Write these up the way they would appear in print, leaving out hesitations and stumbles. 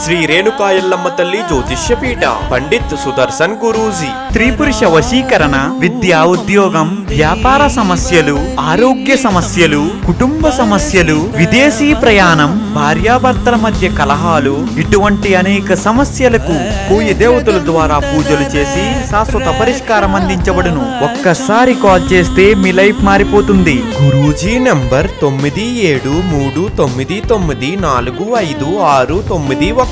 శ్రీ రేణుకా ఎల్లమ్మ తల్లి జ్యోతిష్య పీఠ పండిత్ సుదర్శన్ గురూజీ. స్త్రీ పురుష వశీకరణ, విద్యా ఉద్యోగం, వ్యాపార సమస్యలు, ఆరోగ్య సమస్యలు, కుటుంబ సమస్యలు, విదేశీ ప్రయాణం, భార్యాభర్తల మధ్య కలహాలు, ఇటువంటి అనేక సమస్యలకు కోయి దేవతల ద్వారా పూజలు చేసి శాశ్వత పరిష్కారం అందించబడును. ఒక్కసారి కాల్ చేస్తే మీ లైఫ్ మారిపోతుంది. గురూజీ నంబర్ 9739945691.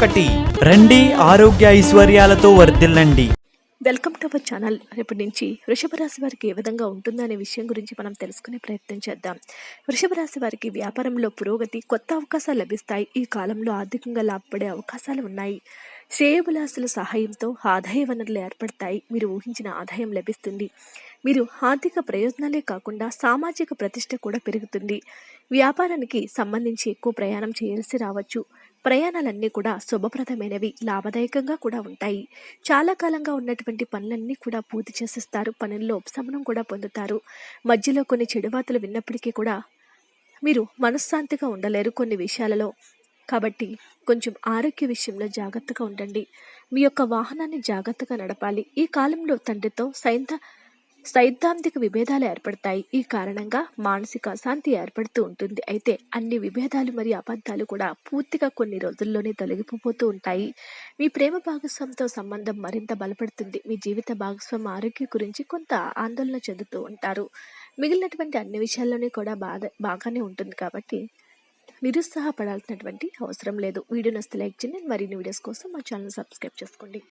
రండి, ఆరోగ్య ఐశ్వర్యాలతో వర్ధిల్లండి. Welcome to our channel. రేపటి నుంచి వృషభ రాశి వారికి ఏ విధంగా ఉంటుందనే విషయం గురించి మనం తెలుసుకునే ప్రయత్నం చేద్దాం. వృషభ రాశి వారికి వ్యాపారంలో పురోగతి, కొత్త అవకాశాలు లభిస్తాయి. ఈ కాలంలో ఆర్థికంగా లాభపడే అవకాశాలు ఉన్నాయి. శ్రేయోభిలాషుల సహాయంతో ఆదాయ వనరులు ఏర్పడతాయి. మీరు ఊహించిన ఆదాయం లభిస్తుంది. మీరు ఆర్థిక ప్రయోజనాలే కాకుండా సామాజిక ప్రతిష్ట కూడా పెరుగుతుంది. వ్యాపారానికి సంబంధించి ఎక్కువ ప్రయాణం చేయాల్సి రావచ్చు. ప్రయాణాలన్నీ కూడా శుభప్రదమైనవి, లాభదాయకంగా కూడా ఉంటాయి. చాలా కాలంగా ఉన్నటువంటి పనులన్నీ కూడా పూర్తి చేసేస్తారు. పనుల్లో ఉపశమనం కూడా పొందుతారు. మధ్యలో కొన్ని చెడువార్తలు విన్నప్పటికీ కూడా మీరు మనశ్శాంతిగా ఉండలేరు కొన్ని విషయాలలో. కాబట్టి కొంచెం ఆరోగ్య విషయంలో జాగ్రత్తగా ఉండండి. మీ యొక్క వాహనాన్ని జాగ్రత్తగా నడపాలి. ఈ కాలంలో తండ్రితో సైద్ధాంతిక విభేదాలు ఏర్పడతాయి. ఈ కారణంగా మానసిక అశాంతి ఏర్పడుతూ ఉంటుంది. అయితే అన్ని విభేదాలు మరియు అబద్ధాలు కూడా పూర్తిగా కొన్ని రోజుల్లోనే తొలగిపోతూ ఉంటాయి. మీ ప్రేమ భాగస్వామితో సంబంధం మరింత బలపడుతుంది. మీ జీవిత భాగస్వామి ఆరోగ్యం గురించి కొంత ఆందోళన చెందుతూ ఉంటారు. మిగిలినటువంటి అన్ని విషయాల్లోనే కూడా బాగానే ఉంటుంది. కాబట్టి నిరుత్సాహపడాల్సినటువంటి అవసరం లేదు. వీడియో నచ్చితే లైక్ చేయండి. మరిన్ని వీడియోస్ కోసం మా ఛానల్ సబ్స్క్రైబ్ చేసుకోండి.